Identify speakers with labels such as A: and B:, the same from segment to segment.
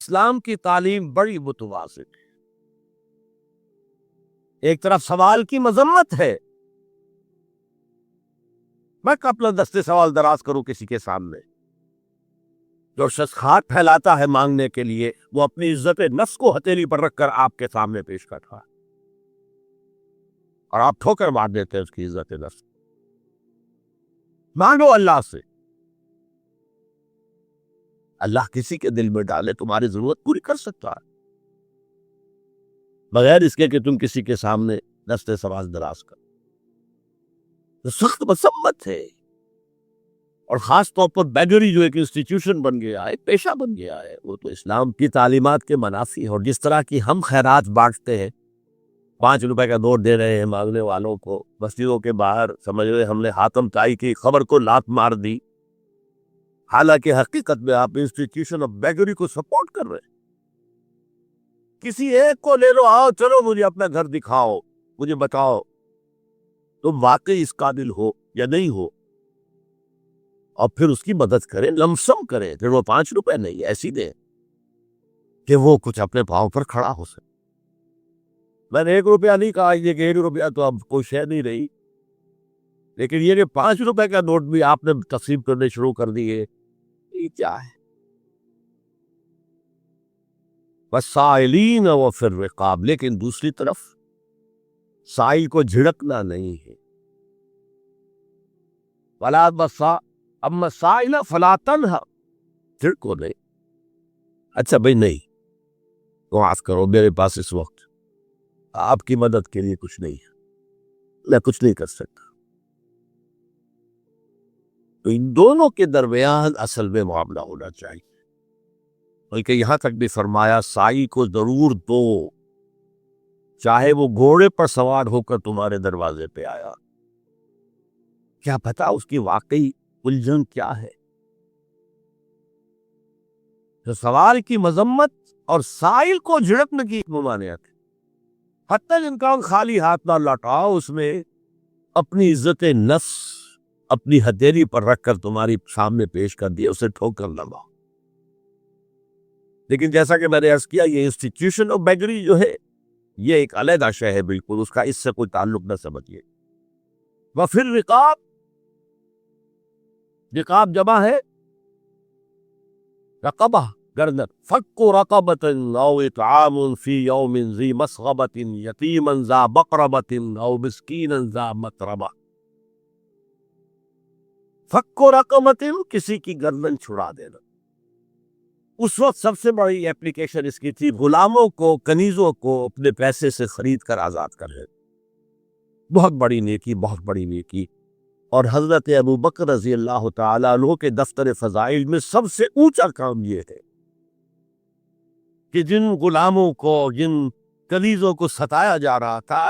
A: اسلام کی تعلیم بڑی متوازن ہے۔ ایک طرف سوال کی مذمت ہے، میں اپنا دستے سوال دراز کروں کسی کے سامنے، جو شخص ہاتھ پھیلاتا ہے مانگنے کے لیے وہ اپنی عزت نفس کو ہتھیلی پر رکھ کر آپ کے سامنے پیش کرتا ہے، اور آپ ٹھوکر مار دیتے ہیں اس کی عزت نفس۔ مانگو اللہ سے، اللہ کسی کے دل میں ڈالے تمہاری ضرورت پوری کر سکتا ہے، بغیر اس کے کہ تم کسی کے سامنے دستے سوال دراز کر۔ تو سخت مذمت ہے، اور خاص طور پر بیگری جو ایک انسٹیٹیوشن بن گیا ہے، پیشہ بن گیا ہے، وہ تو اسلام کی تعلیمات کے منافی ہے۔ اور جس طرح کی ہم خیرات بانٹتے ہیں، 5 روپے کا نوٹ دے رہے ہیں مانگنے والوں کو، مسجدوں کے باہر سمجھ رہے ہم نے حاتم طائی کی خبر کو لات مار دی، حالانکہ حقیقت میں آپ انسٹیٹیوشن آف بیگری کو سپورٹ کر رہے ہیں۔ کسی ایک کو لے لو، آؤ چلو مجھے اپنا گھر دکھاؤ، مجھے بتاؤ تم واقعی اس قابل ہو یا نہیں ہو، اور پھر اس کی مدد کریں، لمسم کریں، پھر وہ 5 روپے نہیں ایسی دیں کہ وہ کچھ اپنے پاؤں پر کھڑا ہو سکے۔ میں نے 1 روپیہ نہیں کہا، یہ کہ 1 روپیہ تو اب کوئی شے نہیں رہی، لیکن یہ کہ 5 روپے کا نوٹ بھی آپ نے تقسیم کرنے شروع کر دیے، یہ کیا ہے؟ وَالسَّائِلِينَ وَفِي الرِّقَابِ، لیکن دوسری طرف سائل کو جھڑکنا نہیں ہے۔ وَلَا اما السَّائِلَ فَلَا تَنْهَرْ، جھڑکو نہیں۔ اچھا بھائی نہیں، معاف کرو، میرے پاس اس وقت آپ کی مدد کے لیے کچھ نہیں ہے، میں کچھ نہیں کر سکتا۔ تو ان دونوں کے درمیان اصل میں معاملہ ہونا چاہیے، بلکہ یہاں تک بھی فرمایا سائی کو ضرور دو، چاہے وہ گھوڑے پر سوار ہو کر تمہارے دروازے پہ آیا، کیا پتا اس کی واقعی الجھن کیا ہے۔ تو سوال کی مذمت اور سائل کو جھڑکنے کی ممانعت ہے، حتی انکان خالی ہاتھ نہ لوٹاؤ، اس میں اپنی عزت نفس اپنی ہتھیلی پر رکھ کر تمہاری سامنے پیش کر دیا، اسے ٹھوکر لگاؤ۔ لیکن جیسا کہ میں نے عرض کیا، یہ انسٹیٹیوشن آف بیگری جو ہے یہ ایک علیحدہ شے ہے، بالکل اس کا اس سے کوئی تعلق نہ سمجھیے۔ وَفِي الرِّقَابِ، رقاب جمع ہے رقبہ، گردن، فَكُّ رَقَبَةٍ أَوْ إِطْعَامٌ فِي يَوْمٍ ذِي مَسْغَبَةٍ يَتِيمًا ذَا مَقْرَبَةٍ أَوْ مِسْكِينًا ذَا مَتْرَبَةٍ۔ فَكُّ رَقَبَةٍ، کسی کی گردن چھڑا دینا۔ اس وقت سب سے بڑی اپلیکیشن اس کی تھی غلاموں کو، کنیزوں کو اپنے پیسے سے خرید کر آزاد کر لے، بہت بڑی نیکی، بہت بڑی نیکی۔ اور حضرت ابو بکر رضی اللہ تعالیٰ عنہ کے دفتر فضائل میں سب سے اونچا کام یہ ہے کہ جن غلاموں کو، جن کنیزوں کو ستایا جا رہا تھا،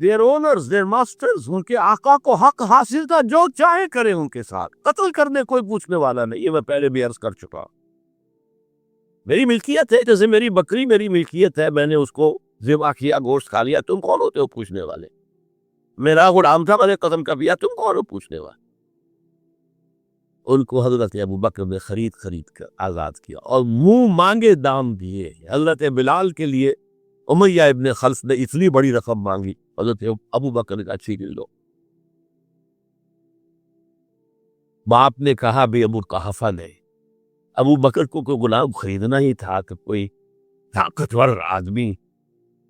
A: their owners, their masters، ان کے آقا کو حق حاصل تھا، جو چاہے کرے ان کے ساتھ، قتل کرنے کوئی پوچھنے والا نہیں۔ یہ میں پہلے بھی عرض کر چکا، میری ملکیت ہے، جیسے میری بکری میری ملکیت ہے، میں نے اس کو ذبح کیا، گوشت کھا لیا، تم کون ہوتے ہو پوچھنے والے؟ میرا غلام تھا، میں نے قتل کر دیا، تم کون ہو پوچھنے والے؟ ان کو حضرت ابو بکر نے خرید کر آزاد کیا، اور منہ مانگے دام دیے۔ حضرت بلال کے لیے امیہ ابن خلف نے اتنی بڑی رقم مانگی، حضرت ابو بکر نے کہا ٹھیک ہے لو۔ باپ نے کہا بھی ابو قحافہ نے، ابو بکر کو کوئی غلام خریدنا ہی تھا کہ کوئی طاقتور آدمی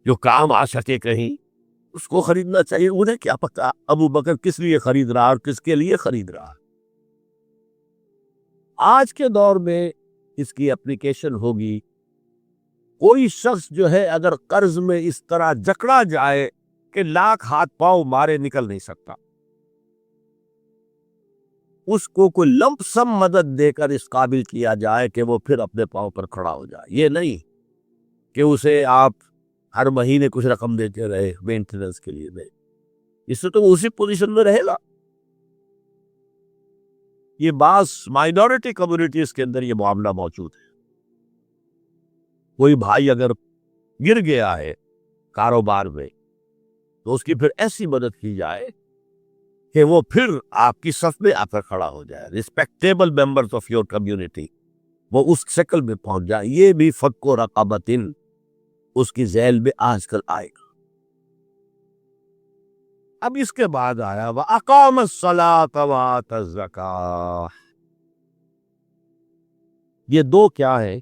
A: جو کام آ سکے کہیں، اس کو خریدنا چاہیے۔ انہیں کیا پتا ابو بکر کس لیے خرید رہا اور کس کے لیے خرید رہا۔ آج کے دور میں اس کی اپلیکیشن ہوگی، کوئی شخص جو ہے اگر قرض میں اس طرح جکڑا جائے کہ لاکھ ہاتھ پاؤں مارے نکل نہیں سکتا، اس کو کوئی لمپ سم مدد دے کر اس قابل کیا جائے کہ وہ پھر اپنے پاؤں پر کھڑا ہو جائے۔ یہ نہیں کہ اسے آپ ہر مہینے کچھ رقم دیتے رہے مینٹیننس کے لیے، نہیں، اس سے تو اسی پوزیشن میں رہے گا۔ یہ بعض مائنورٹی کمیونٹیز کے اندر یہ معاملہ موجود ہے۔ کوئی بھائی اگر گر گیا ہے کاروبار میں تو اس کی پھر ایسی مدد کی جائے کہ وہ پھر آپ کی صف میں آ کر کھڑا ہو جائے۔ Respectable members of your community, وہ اس شکل میں پہنچ جائے. یہ بھی فک و رقبتن اس کی ذیل میں آج کل آئے گا. اب اس کے بعد آیا وَأَقَامَ الصَّلَاةَ وَآتَى الزَّكَاةَ. یہ دو کیا ہے؟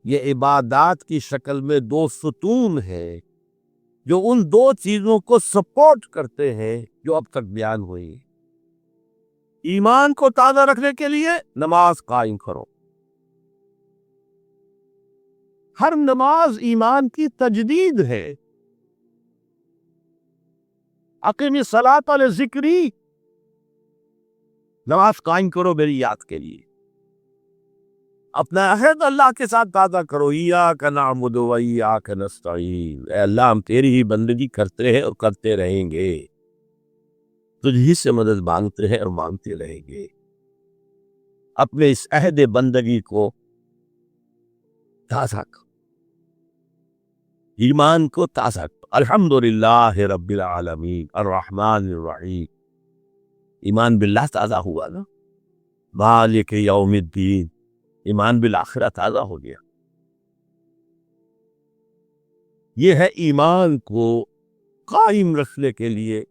A: یہ عبادات کی شکل میں دو ستون ہیں جو ان دو چیزوں کو سپورٹ کرتے ہیں جو اب تک بیان ہوئی. ایمان کو تازہ رکھنے کے لیے نماز قائم کرو. ہر نماز ایمان کی تجدید ہے. اقیم الصلاۃ لذکری، نماز قائم کرو میری یاد کے لیے. اپنا عہد اللہ کے ساتھ تازہ کرو. ایاک نعبد و ایاک نستعین، اے اللہ ہم تیری ہی بندگی کرتے ہیں اور کرتے رہیں گے، تجھ ہی سے مدد مانگتے ہیں اور مانگتے رہیں گے. اپنے اس عہد بندگی کو تازہ کرو، ایمان کو تازہ کرو. الحمدللہ رب العالمین الرحمن الرحیم. ایمان باللہ تازہ ہوا نا. مالک یوم الدین، ایمان بالآخرہ تازہ ہو گیا. یہ ہے ایمان کو قائم رکھنے کے لیے،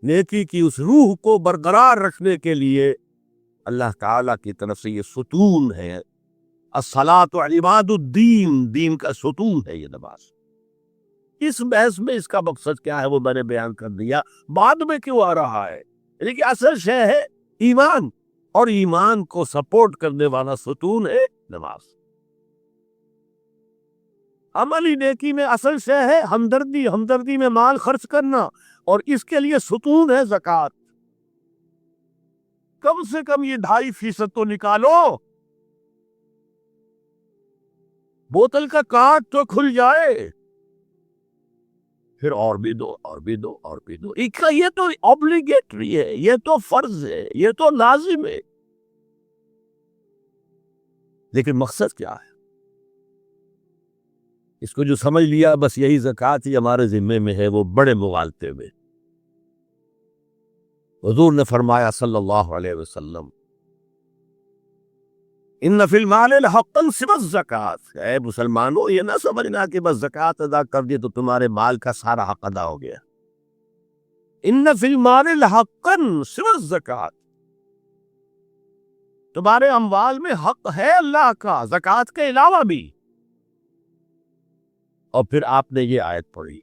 A: نیکی کی اس روح کو برقرار رکھنے کے لیے اللہ تعالیٰ کی طرف سے یہ ستون ہے. الصلاۃ عماد الدین، دین کا ستون ہے یہ نماز. اس بحث میں اس کا مقصد کیا ہے وہ میں نے بیان کر دیا. بعد میں کیوں آ رہا ہے؟ لیکن اصل شے ہے ایمان، اور ایمان کو سپورٹ کرنے والا ستون ہے نماز. عملی نیکی میں اصل شے ہے ہمدردی، ہمدردی میں مال خرچ کرنا، اور اس کے لیے ستون ہے زکوٰۃ. کم سے کم یہ 2.5% تو نکالو، بوتل کا کانٹ تو کھل جائے. پھر اور بھی دو، اور بھی دو، اور بھی دو. یہ تو اوبلیگیٹری ہے، یہ تو فرض ہے، یہ تو لازم ہے. لیکن مقصد کیا ہے؟ اس کو جو سمجھ لیا بس یہی زکوٰۃ ہی ہمارے ذمے میں ہے، وہ بڑے مغالطے میں. حضور نے فرمایا صلی اللہ علیہ وسلم، ان فی المال حقا سوى الزکوٰۃ. اے مسلمانوں یہ نہ سمجھنا کہ بس زکوٰۃ ادا کر دی تو تمہارے مال کا سارا حق ادا ہو گیا. ان فی المال حقا سوى الزکوٰۃ، تمہارے اموال میں حق ہے اللہ کا زکوٰۃ کے علاوہ بھی. اور پھر آپ نے یہ آیت پڑھی،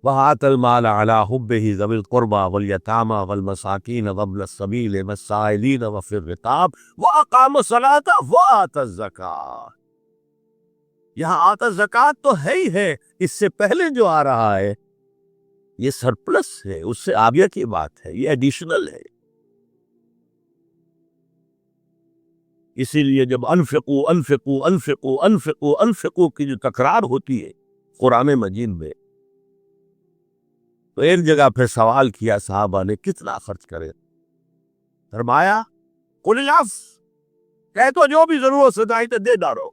A: وَآتَى الْمَالَ عَلَى حُبِّهِ ذَوِي الْقُرْبَى وَالْيَتَامَى وَالْمَسَاكِينَ وَابْنَ السَّبِيلِ وَالسَّائِلِينَ وَفِي الرِّقَابِ وَأَقَامَ الصَّلَاةَ وَآتَى الزَّكَاةَ. یہاں آتا زکوٰۃ تو ہے ہی ہے، اس سے پہلے جو آ رہا ہے یہ سرپلس ہے، اس سے آگے کی بات ہے، یہ ایڈیشنل ہے. اسی لیے جب انفقوا انفقوا انفقوا انفقوا انفقوا کی جو تکرار ہوتی ہے قرآن مجید میں، تو ایک جگہ پھر سوال کیا صحابہ نے کتنا خرچ کرے؟ فرمایا قل العفو، کہہ تو جو بھی ضرورت سے تو دے ڈالو.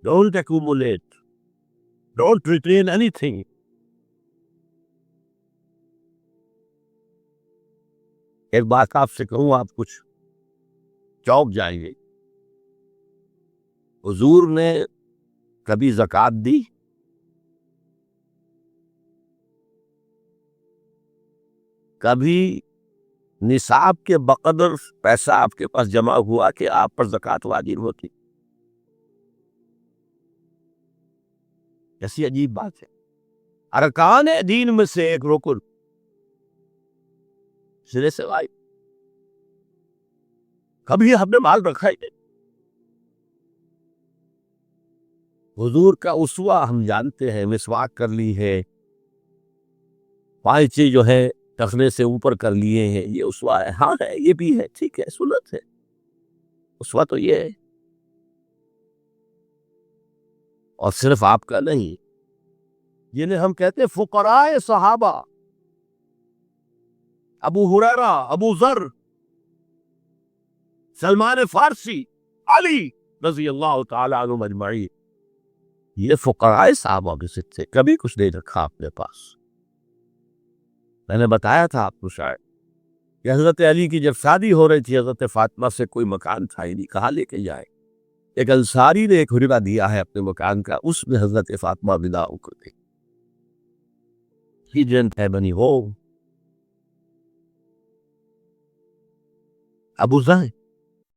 A: Don't accumulate, don't retain anything. ایک بات آپ سے کہوں، آپ کچھ چوک جائیں گے. حضور نے کبھی زکوٰۃ دی؟ کبھی نصاب کے بقدر پیسہ آپ کے پاس جمع ہوا کہ آپ پر زکوٰۃ واجب ہوتی؟ ایسی عجیب بات ہے. ارکان دین میں سے ایک رکن سرے سے واجب، کبھی ہم نے مال رکھا ہی نہیں. حضور کا اسوہ ہم جانتے ہیں، مسواک کر لی ہے، پائچے جو ہے ٹخنے سے اوپر کر لیے ہیں، یہ اسوہ ہے. ہاں ہے، یہ بھی ہے، ٹھیک ہے، سنت ہے. اسوہ تو یہ ہے، اور صرف آپ کا نہیں، جنہیں ہم کہتے ہیں فقراء صحابہ، ابو ہریرہ، ابو ذر، سلمان فارسی، علی رضی اللہ تعالیٰ عنہ مجمعین، یہ فقراء صحابہ میں سے کبھی کچھ نہیں رکھا اپنے پاس. میں نے بتایا تھا آپ کو شاید کہ حضرت علی کی جب شادی ہو رہی تھی حضرت فاطمہ سے، کوئی مکان تھا ہی نہیں، کہاں لے کے جائے؟ ایک انصاری نے ایک حجرہ دیا ہے اپنے مکان کا، اس میں حضرت فاطمہ ودا ہو کر گئی. He didn't have any home. ابو ذر